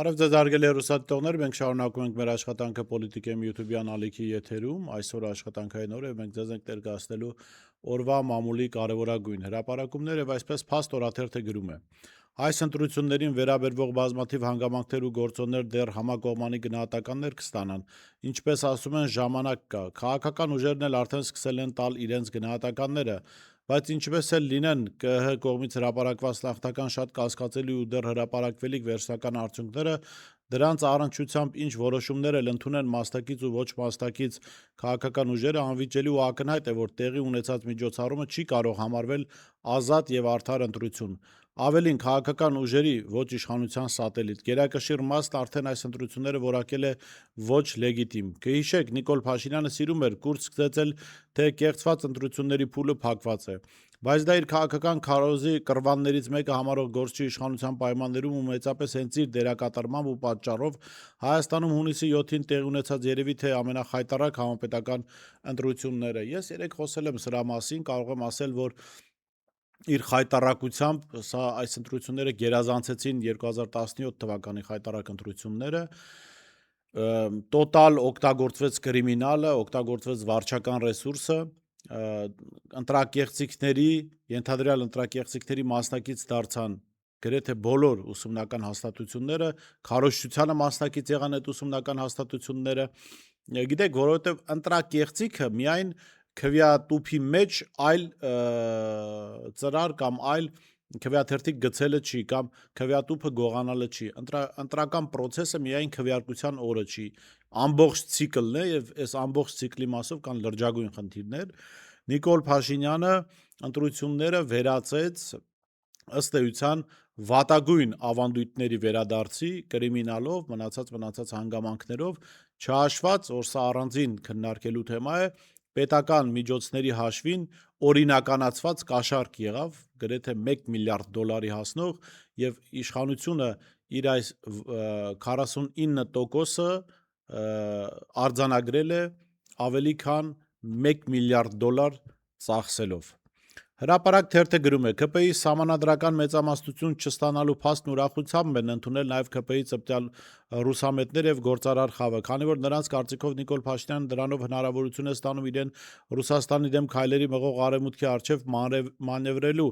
Բարև ձեզ հարգելի հեռուստադիտողներ, մենք շարունակում ենք մեր աշխատանքը Պոլիտիկեմ YouTube-յան ալիքի եթերում, այսօր աշխատանքային օր է, մենք ձեզ ենք ներկայացնելու օրվա մամուլի կարևորագույն հրապարակումներ եւ այսպես փաստ օրաթերթը գրում է. Այս ընտրություններին վերաբերվող բազմաթիվ հանգամանքներ ու գործոններ դեռ համակողմանի գնահատականներ կստանան, ինչպես ասում են ժամանակ կա, քաղաքական ուժերն էլ արդեն սկսել են տալ իրենց գնահատականները, բայց ինչպես էլ լինեն ԿԸՀ կողմից հրապարակված նախնական շատ կասկածելի ու դեռ հրապարակվելիք վերջնական արդյունքները դրանց առնչությամբ ինչ որոշումներ էլ ընդունեն մասնակից ու ոչ մասնակից քաղաքական ուժերը անվիճելի ու ակնհայտ է, որ տեղի ունեցած միջոցառումը չի կարող համարվել ազատ եւ արդար ընտրություն։ Ավելին քաղաքական ուժերի ոչ իշխանության սատելիտ գերակշիռ մասն արդեն այս ընտրությունները որակել է ոչ լեգիտիմ։ Կհիշեք, Նիկոլ Փաշինյանը սիրում էր կուրս սկսել, թե կեղծված ընտրությունների փուլը փակված է, բայց դա իր քաղաքական քարոզի կռվաններից մեկը համարող գործչի իշխանության պայմաններում ու մեծապես հենց իր դերակատարմամբ ու պատճառով Հայաստանում հունիսի 7-ին տեղի ունեցած երևի թե ամենախայտառակ համապետական ընտրությունները։ Ես երեք խոսել եմ սրա մասին, կարող եմ ասել, որ իր խայտառակությամբ այս ընտրությունները գերազանցեցին 2017 թվականի խայտառակ ընտրությունները, տոտալ օգտագործվեց կրիմինալը, օգտագործվեց վարչական ռեսուրսը, ընտրակեղծիքների, ենթադրյալ ընտրակեղծիքների մասնակից դարձան գրեթե բոլոր ուսումնական հաստատությունները, քարոզչությանը մասնակից եղան այդ ուսումնական հաստատությունները, գիտեք, որովհետև ընտրակեղծիքը միայն քվեատուփի մեջ այլ ծրար կամ այլ քվեաթերթիկ գցելը չի կամ քվեատուփը գողանալը չի, ընտրական process-ը միայն քվեարկության օրը չի, ամբողջ ցիկլն է եւ այս ամբողջ ցիկլի մասով կան լրջագույն խնդիրներ։ Նիկոլ Փաշինյանը ընտրությունները վերացեց ըստ էության վատագույն ավանդույթների վերադարձի կրիմինալով, մնացած հանգամանքներով, չհաշված, որ սա առանձին քննարկելու թեմա է, պետական միջոցների հաշվին օրինականացված կաշառք եղավ, գրեթե 1 միլիարդ դոլարի հասնող եւ իշխանությունը իր այս 49%-ը արձանագրել է ավելի քան 1 միլիարդ դոլար ծախսելով։ Հրապարակ թերթը գրում է. ՔՊԻ սահմանադրական մեծամասնություն չստանալու փաստն ուրախությամբ են ընդունել նաև ՔՊԻ ծպտյալ ռուսամետներ եւ գործարար խավը, քանի որ նրանց կարծիքով Նիկոլ Փաշինյանը դրանով հնարավորություն է ստանում իրեն Ռուսաստանի դեմ քայլերի մղող արևմուտքի առջև մանևրելու,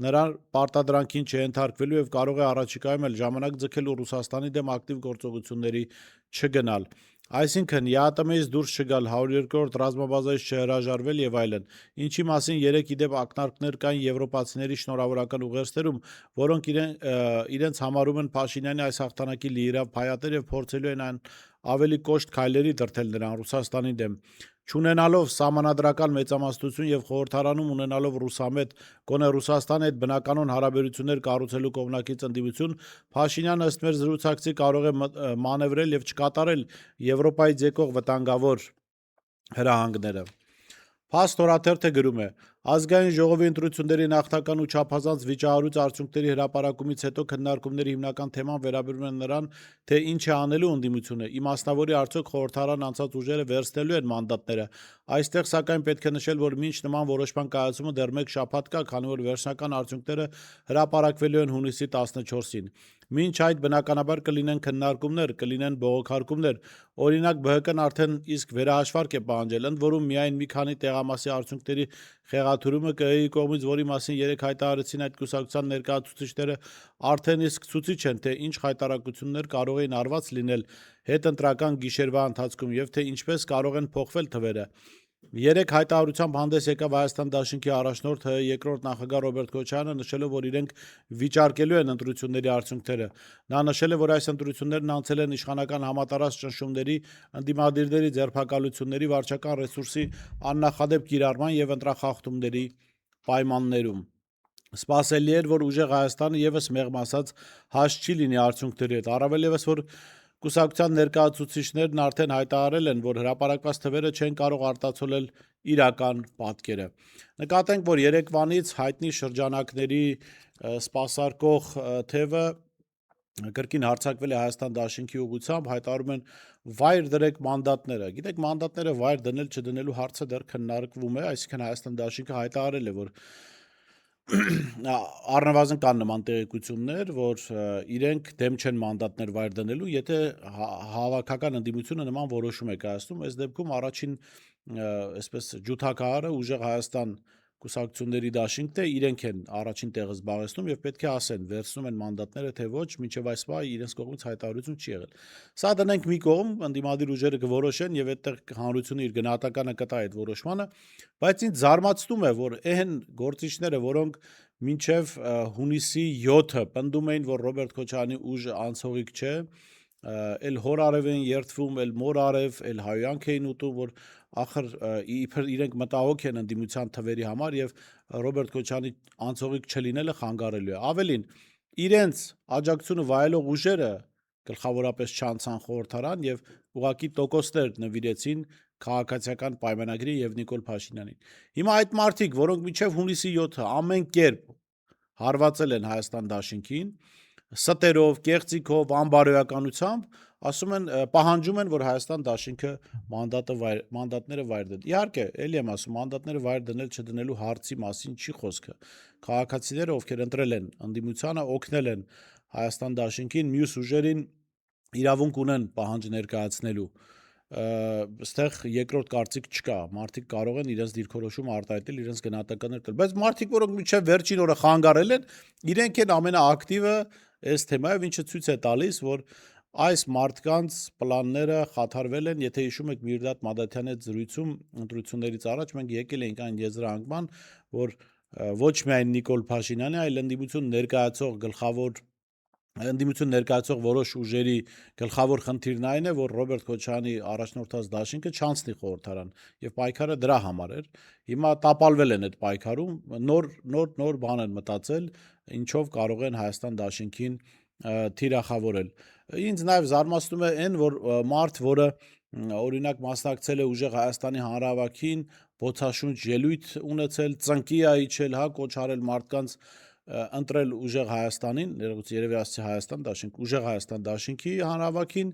նրան պարտադրանքին չենթարկվելու եւ կարող է առաջիկայում էլ ժամանակ ձգելու Ռուսաստանի դեմ ակտիվ գործողությունների չգնալ։ Այսինքն ԵԱՏՄ-ից դուրս չգալ, 102-րդ ռազմաբազայից չհրաժարվել եւ այլն, ինչի մասին երեք իդեպ ակնարկներ կային եվրոպացիների շնորհավորական ուղերձներում, որոնք իրենց համարում են Փաշինյանի այս հաղթանակի լիիրավ փայատեր եւ փորձելու են այն ավելի կոշտ քայլերի դրդել նրան Ռուսաստանի դեմ։ Չունենալով սահմանադրական մեծամասնություն եւ խորհրդարանում ունենալով ռուսամետ, գոնե Ռուսաստանի հետ բնականոն հարաբերություններ կառուցելու կողմնակից ընդդիմություն, Փաշինյանը ըստ մեր զրուցակցի կարող է մանևրել եւ չկատարել Եվրոպայից եկող վտանգավոր հրահանգները։ Փաստ օրաթերթը գրում է. Ազգային ժողովի ընտրությունների նախնական ու չափազանց վիճահարույց արդյունքների հրապարակումից հետո քննարկումների հիմնական թեման վերաբերում է նրան, թե ինչ է անելու ընդդիմությունը, իմասնավորի արդյոք խորհրդարան անցած ուժերը վերցնելու են մանդատները։ Այստեղ սակայն պետք է նշել, որ մինչ նման որոշման կայացումը դեռ մեկ շաբաթ կա, քանի որ վերջնական արդյունքները հրապարակվելու են հունիսի 14-ին։ Մինչ այդ բնականաբար կլինեն քննարկումներ, կլինեն բողոքարկումներ, օրինակ ԲՀԿ-ն արդեն իսկ վերահաշվարկ է պահանջել, ընդ որում միայն մի քանի տեղամասի արդյունքների խեղաթյուրումը ԿԸՀ-ի կողմից, որի մասին երեք հայտարարեցին այդ կուսակցության ներկայացուցիչները, արդեն իսկ ցուցիչ են, թե ինչ խայտառակություններ կարող էին արված լինել հետընտրական գիշերվա ընթացքում եւ թե ինչպես կարող են փոխվել թվերը։ Երեք հայտարարությամբ հանդես եկավ Հայաստան Դաշինքի առաջնորդ ՀՀ երկրորդ նախագահ Ռոբերտ Քոչարյանը, նշելով, որ իրենք վիճարկելու են ընտրությունների արդյունքները։ Նա նշել է, որ այս ընտրություններն անցել են իշխանական համատարած ճնշումների, ընդդիմադիրների ձերբակալությունների, վարչական ռեսուրսի աննախադեպ կիրառման եւ ընտրախախտումների պայմաններում։ Սպասելի էր, որ ուժեղ Հայաստանը եւս մեղմ ասած հաշ չի լինի արդյունքների հետ, առավել եւս, որ կուսակցության ներկայացուցիչներն արդեն հայտարարել են, որ հրապարակված թվերը չեն կարող արտացոլել իրական պատկերը։ Նկատենք, որ երեկվանից հայտնի շրջանակների սպասարկող թևը կրկին հարձակվել է Հայաստան Դաշինքի ուղղությամբ, հայտարարում են վայր դրեք մանդատները։ Գիտեք, մանդատները վայր դնել չդնելու հարցը դեռ քննարկվում է, այսինքն Հայաստան Դաշինքը հայտարարել է, որ առնվազն կան նման տեղեկություններ, որ իրենք դեմ չեն մանդատներ վայր դնելու, եթե հավաքական ընդդիմությունը նման որոշում է կայացնում, այս դեպքում առաջին այսպես ջութակահարը ուժեղ Հայաստան կուսակցությունների դաշինքն է, իրենք են առաջին տեղը զբաղեցնում եւ պետք է ասեն, վերցնում են մանդատները թե ոչ, մինչեւ այս պահը իրենց կողմից հայտարարություն չի եղել։ Սա դնենք մի կողմ, ընդդիմադիր ուժերը կորոշեն եւ այդտեղ հանրությունը իր գնահատականը կտա այդ որոշմանը, բայց ինձ զարմացնում է, որ այն գործիչները, որոնք մինչև հունիսի 7-ը պնդում էին, որ Ռոբերտ Քոչարյանի ուժը անցողիկ չէ, էլ հոր արև են երդվում, էլ մոր արև, էլ հայոյանք էին ուտում, որ ախր իբր իրենք մտահոգ են ընդդիմության թվերի համար եւ Ռոբերտ Քոչարյանի անցողիկ չլինելը խանգարելու է։ Ավելին, իրենց աջակցությունը վայելող ուժերը գլխավորապես չանցան խորհրդարան եւ ուղակի տոկոսներ նվիրեցին քաղաքացիական պայմանագրի եւ Նիկոլ Փաշինյանին։ Հիմա այդ մարդիկ, որոնք մինչեւ հունիսի 7-ը ամեն կերպ հարվածել են Հայաստան դաշինքին, ստերով, կեղծիքով, անբարոյականությամբ, ասում են, պահանջում են, որ Հայաստան դաշինքը մանդատները վայր դնի։ Իհարկե, էլի եմ ասում, մանդատները վայր դնել չդնելու հարցի մասին չի խոսքը։ Քաղաքացիները, ովքեր ընտրել են ընդդիմությանը, օգնել են Հայաստան դաշինքին, մյուս ուժերին իրավունք ունեն պահանջ ներկայացնելու։ Այստեղ երկրորդ կարծիք չկա, մարդիկ կարող են իրենց դիրքորոշումը արտահայտել, իրենց գնահատականներ տալ, բայց մարդիկ, որոնք մինչև վերջին օրը խանգարել են, իրենք են ամենաակտիվը այս թեմայով, ինչը ցույց է տալիս, որ այս մարդկանց պլանները խաթարվել են, եթե հիշում եք Միրդադ Մադաթյանի հետ զրույցում ընտրություններից առաջ մենք եկել էինք այն եզրահանգման, որ ոչ միայն Նիկոլ Փաշինյանի, այլ ընդդիմություն ներկայացող որոշ ուժերի գլխավոր խնդիրն այն է, որ Ռոբերտ Քոչարյանի առաջնորդած դաշինքը չանցնի խորհրդարան եւ պայքարը դրա համար էր։ Հիմա տապալվել են այդ պայքարում, նոր բան են մտածել, ինչով կարող են Հայաստան դաշինքին թիրախավորել։ Ինձ նաև զարմացնում է այն, որ մարդ, որը օրինակ մասնակցել է ուժեղ Հայաստանի հանրահավաքին, բոցաշունչ ելույթ ունեցել, ծնկի է իջել, հա, կոչ արել մարդկանց ընտրել ուժեղ Հայաստանին, երևի ասացի Հայաստան դաշինք, ուժեղ Հայաստան դաշինքի հանրահավաքին,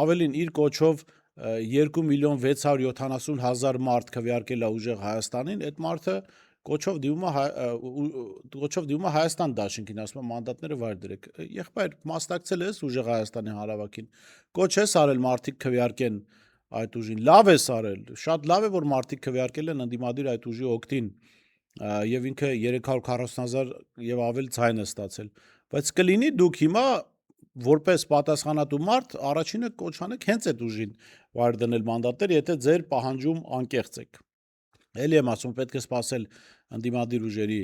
ավելին իր կոչով 2.670.000 մարդ քվեարկել է ուժեղ Հայաստանին, այդ մարդը կոչով դիմում է Հայաստան դաշինքին, ասում է մանդատները վայր դրեք։ Եղբայր, մասնակցել ես ուժեղ Հայաստանի հանրահավաքին, կոչ ես արել մարդիկ քվեարկեն այդ ուժին, լավ ես արել, շատ լավ է, որ մարդիկ քվեարկել են ընդդիմադիր այդ ուժի օգտին եւ ինքը 340.000 եւ ավել ցայն է ստացել, բայց կլինի դուք հիմա որպես պատասխանատու մարդ առաջինը կոչ անեք հենց այդ ուժին վայր դնել մանդատներ, եթե ձեր պահանջում անկեղծ եք։ Էլի եմ ասում, պետք է սպասել ընդդիմադիր ուժերի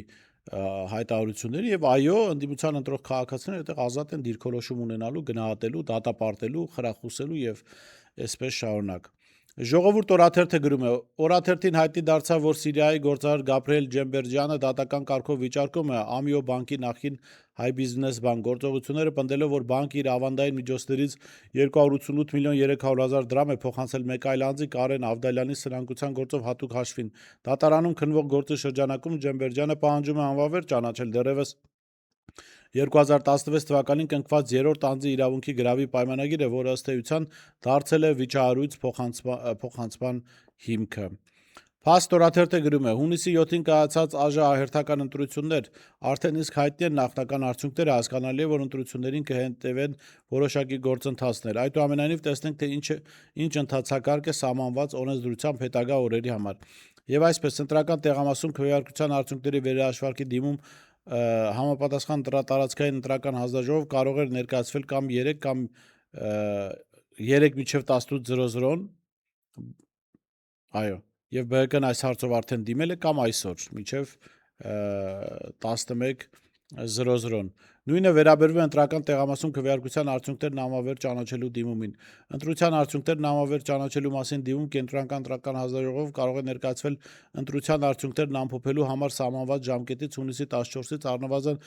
հայտարարությունների եւ այո, ընդդիմության ընտրող քաղաքացիները այդտեղ ազատ են դիրքորոշում ունենալու, գնահատելու, դատապարտելու, խրախուսելու եւ այսպես շարունակ։ Ժողովուրդ օրաթերթը գրում է. օրաթերթին հայտնի դարձավ, որ Սիրիայի գործարար Գաբրիել Ջեմբերջյանը դատական կարգով վիճարկում է Ամիո բանկի նախկին Հայ բիզնես բանկ գործողությունները, պնդելով, որ բանկը իր ավանդային միջոցներից 288.300.000 դրամ է փոխանցել մեկ այլ անձի Կարեն Ավդալյանի սնանկության գործով հատուկ հաշվին։ Դատարանում քննվող գործի շրջանակում Ջեմբերջյանը պահանջում է անվավեր ճանաչել դեռևս 2016 թվականին կնքված երրորդ անձի իրավունքի գրավի պայմանագիրը, որը ըստ էության դարձել է վիճահարույց փոխանցման հիմքը։ Փաստ օրաթերթը գրում է. հունիսի 7-ին կայացած ԱԺ-հերթական ընտրություններ արդեն իսկ հայտնի են նախնական արդյունքները, հասկանալի է, որ ընտրություններին կհետևեն որոշակի գործընթացներ։ Այդուամենայնիվ տեսնենք, թե ինչ ընթացակարգ է սահմանված օրենսդրությամբ հետագա օրերի համար։ Եվ այսպես ընտրական տեղամասում քվեարկության արդյունքների վերահաշվարկի դիմում համապատասխան տարածքային ընտրական հանձնաժողով կարող էր ներկայացվել կամ 3 կամ 3-18:00, այո, եւ ԲՀԿ-ն այս հարցով արդեն դիմել է կամ այսօր մինչեւ 11:00։ Նույնը վերաբերվում է ընտրական տեղամասում քվեարկության արդյունքներն համավեր ճանաչելու դիմումին։ Ընտրության արդյունքներն համավեր ճանաչելու մասին դիմում կենտրոնական ընտրական հանձնաժողով կարող է ներկայացվել ընտրության արդյունքներն ամփոփելու համար սահմանված ժամկետից հունիսի 14-ից առնվազն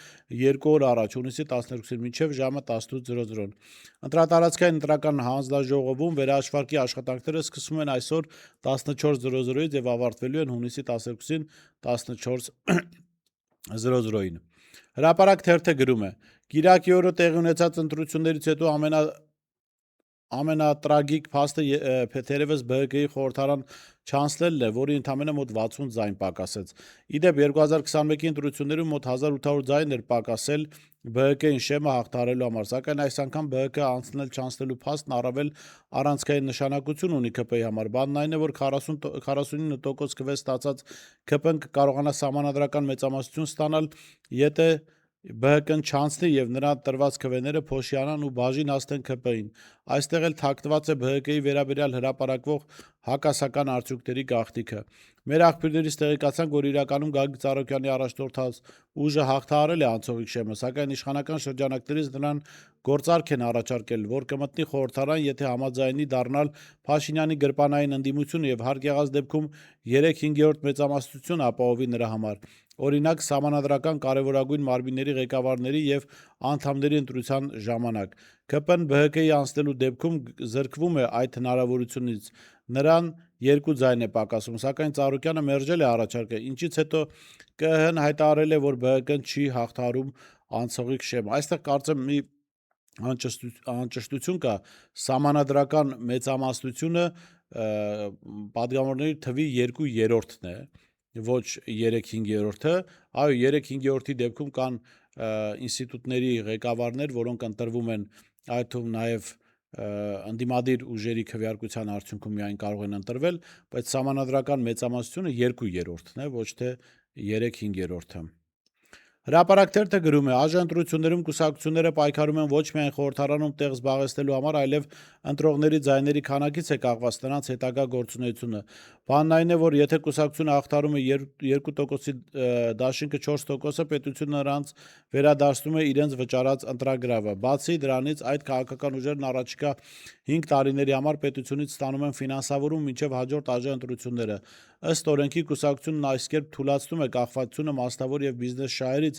2 օր առաջ, հունիսի 12-ին մինչև ժամը 18:00։ Ընտրատարածքային ընտրական հանձնաժողովում վերահաշվարկի աշխատանքները սկսվում են այսօր 14:00-ից եւ ավարտվելու են հունիսի 12-ին 14:00-ին։ Հրապարակ թերթը գրում է. Կիրակի օրը տեղի ունեցած ընտրություններից հետո ամենատրագիկ փաստը թերևս ԲՀԿ-ի խորհրդարան չանցնելն է, որի ընդամենը մոտ 60 ձայն պակասեց։ Իդեպ 2021-ի ընտրություններում մոտ 1800 ձայն էր պակասել ԲՀԿ-ին շեմը հաղթահարելու համար, սակայն այս անգամ ԲՀԿ անցնել-չանցնելու փաստն առավել առանցքային նշանակություն ունի ԿՊ-ի համար։ Բանն այն է, որ 49% քվե ստացած ԿՊ-ն կկարողանա սահմանադրական մեծամասնություն ստանալ, եթե ԲՀԿ-ն չանցնի եւ նրան տրված քվեները փոշիանան ու բաժին հասնեն ԿՊ-ին։ Այստեղ էլ թաքնված է ԲՀԿ-ի վերաբերյալ հրապարակվող հակասական արդյունքների գաղտնիքը։ Մեր աղբյուրներից տեղեկացանք, որ իրականում Գագիկ Ծառուկյանի առաջնորդած ուժը հաղթահարել է անցողիկ շեմը, սակայն իշխանական շրջանակներից նրան գործարք են առաջարկել, որ կմտնի խորհրդարան, եթե համաձայնի դառնալ Փաշինյանի գրպանային ընդդիմությունը եւ հարկ եղած դեպքում 3/5 մեծամասնություն ապահովի նրա համար։ Օրինակ, սահմանադրական կարևորագույն մարմինների ղեկավարների եւ անդամների ընտրության ժամանակ։ ԿՊ-ն ԲՀԿ-ի անցնելու դեպքում զրկվում է այդ հնարավորությունից։ Նրան 2 ձայն է պակասում, սակայն Ծառուկյանը մերժել է առաջարկը, ինչից հետո ԿԸՀ-ն հայտարարել է, որ ԲՀԿ-ն չի հաղթահարում անցողիկ շեմ։ Այստեղ կարծեմ մի անճշտություն կա, սահմանադրական մեծամասնությունը պատգամավորների թվի 2/3-ն է, ոչ 3/5-ը, այո 3/5-ի դեպքում կան ինստիտուտների ղեկավարներ, որոնք ընտրվում են, այդ թվում նաև ընդդիմադիր ուժերի քվեարկության արդյունքում միայն կարող են ընտրվել, բայց սահմանադրական մեծամասնությունը 2/3-ն է, ոչ թե 3/5-ը։ Հրապարակ թերթը գրում է. «Այժմ կուսակցությունները պայքարում են ոչ միայն խորհրդարանում տեղ զբաղեցնելու համար, այլև ընտրողների ձայների քանակից է կախված նրանց հետագա գործունեությունը։ Բանն այն է, որ եթե կուսակցությունը հաղթահարում է 2%-ի դաշինքը 4%-ը, պետությունը նրանց վերադարձնում է իրենց վճարած ընտրագրավը։ Բացի դրանից, այդ քաղաքական ուժերն առաջիկա 5 տարիների համար պետությունից ստանում են ֆինանսավորում մինչև հաջորդ ԱԺ ընտրությունները։ Ըստ օրենքի, կուսակցությունն այս կերպ թուլացնում է կախվածությունը մասնավոր եւ բիզնես շահերից,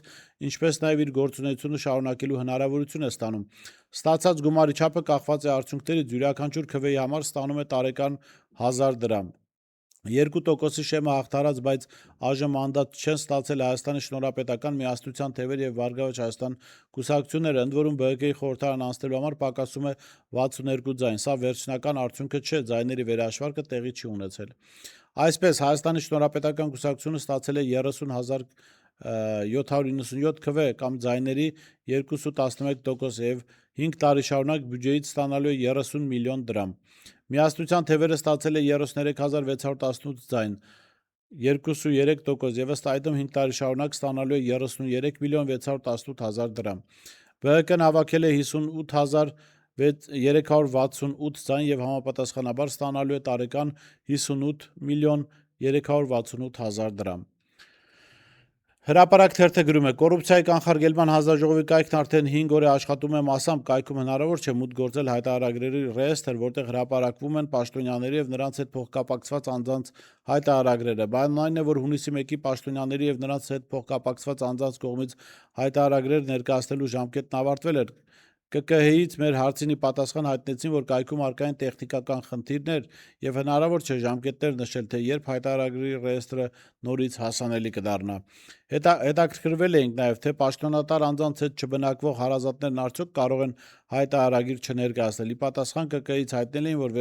ինչպես նաեւ իր գործունեությունը շարունակելու հնարավորություն է ստանում։ Ստացած գումարի չափը կախված է արդյունքներից, յուրաքանչյուր քվեի համար ստանում է տարեկան 1000 դրամ։ 2%-ի շեմը հաղթարած, բայց ԱԺ մանդատ չեն ստացել Հայաստանի Շնորհապետական միասնության թևեր եւ Բարգավաճ Հայաստան կուսակցությունները, ընդ որում ԲՀԿ-ի խորհրդարան անցնելու համար պակասում է 62 ձայն։ Սա վերջնական արդյունքը չէ, ձայների վերահաշվարկը տեղի չի ունեցել։ Այսպես, Հայաստանի Շնորհապետական կուսակցությունը ստացել է 30,797 քվե կամ ձայների 2.11% եւ 5 տարի շարունակ բյուջեից ստանալու է 30 միլիոն դրամ։ Միասնության թևերը ստացել է 33,618 ձայն, 2.3% եւ ըստ այդմ 5 տարի շարունակ ստանալու է 33 միլիոն 618 հազար դրամ։ ԲՀԿ-ն հավաքել է 58,368 ձայն եւ համապատասխանաբար ստանալու է տարեկան 58 միլիոն 368 հազար դրամ։ Հրապարակ թերթը գրում է. «Կոռուպցիայի կանխարգելման հանձնաժողովի կայքն արդեն 5 օր է աշխատում է մասամբ, կայքում հնարավոր չէ մուտք գործել հայտարարագրերի ռեեսթր, որտեղ հրապարակվում են պաշտոնյաների եւ նրանց հետ փոխկապակցված անձանց հայտարարագրերը։ Բանն այն է, որ հունիսի 1-ի պաշտոնյաների եւ նրանց հետ փոխկապակցված անձանց կողմից հայտարարագրեր ներկայացնելու ժամկետն ավարտվել էր։ ԿԿՀ-ից մեր հարցինի պատասխան հայտնեցին, որ կայքում առկա են տեխնիկական խնդիրներ եւ հնարավոր չէ ժամկետներ նշել, թե երբ հայտարարագրի ռեեստրը նորից հասանելի կդառնա։ Հետաքրքրվել էինք նաեւ, թե պաշտոնատար անձանց հետ չբնակվող հարազատներն արդյոք կարող են հայտարարագիր չներկայացնել։ Ի պատասխան ԿԿՀ-ից հայտնել էին, որ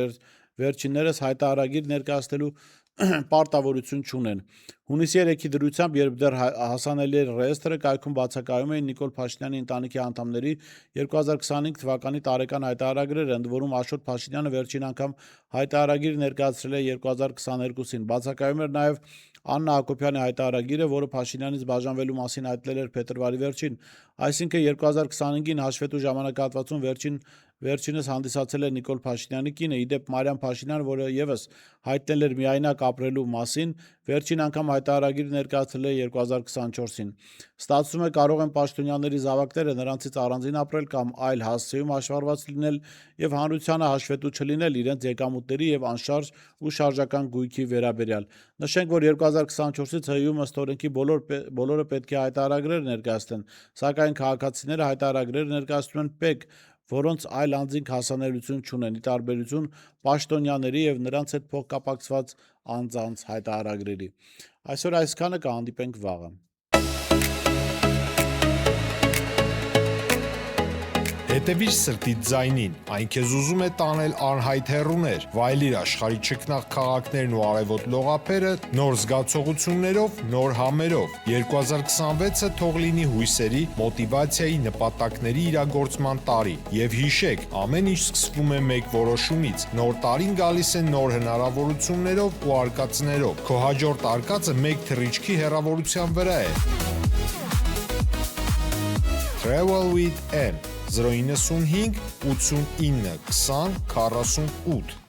վերջիններս հայտարարագիր ներկայացնելու պարտավորություն չունեն։ Հունիսի 3-ի դրությամբ, երբ դեռ հասանելի էր ռեեստրը, կայքում բացակայում էին Նիկոլ Փաշինյանի ընտանիքի անդամների 2025 թվականի տարեկան հայտարարագրերը, ընդ որում Աշոտ Փաշինյանը վերջին անգամ հայտարարագիր ներկայացրել է 2022-ին։ Բացակայում էր նաեւ Աննա Հակոբյանի հայտարարագիրը, որը Փաշինյանից բաժանվելու մասին հայտնել էր փետրվարի վերջին, այսինքն 2025-ին հաշվետու ժամանակահատվածում վերջինս հանդիսացել է Նիկոլ Փաշինյանի կինը։ Իդեպ Մարիամ Փաշինյանը, որը եւս հայտնել էր միայնակ ապրելու մասին, վերջին անգամ հայտարարագիր ներկայացրել է 2024-ին։ Ստացվում է, կարող են պաշտոնյաների զավակները նրանցից առանձին ապրել կամ այլ հասցեում հաշվառված լինել եւ հանրությանը հաշվետու չլինել իրենց եկամուտների եւ անշարժ ու շարժական գույքի վերաբերյալ։ Նշենք, որ 2024-ից ՀՅՈՒ ըստ օրենքի բոլորը պետք է հայտարարագրեր ներկայացնեն, սակայն քաղաքացիները հայտարարագրեր ներկայացնում են ՊԵԿ, որոնց այլ անձինք հասանելիություն չունեն, ի տարբերություն պաշտոնյաների եւ նրանց հետ փոխկապակցված անձանց հայտարարագրերի։ Այսօր այսքանը, կհանդիպենք վաղը։ Հետևիր սրտիդ ձայնին, այն քեզ ուզում է տանել անհայտ հեռուներ, վայելիր աշխարհի չքնաղ քաղաքներն ու արևոտ լողափերը նոր զգացողություններով, նոր համերով։ 2026-ը թող լինի հույսերի, մոտիվացիայի, նպատակների իրագործման տարի։ Եվ հիշեք, ամեն ինչ սկսվում է մեկ որոշումից։ Նոր տարին գալիս է նոր հնարավորություններով ու արկածներով։ Քո հաջորդ արկածը մեկ թռիչքի հեռավորության վրա է։ Travel with M 095 89 20 48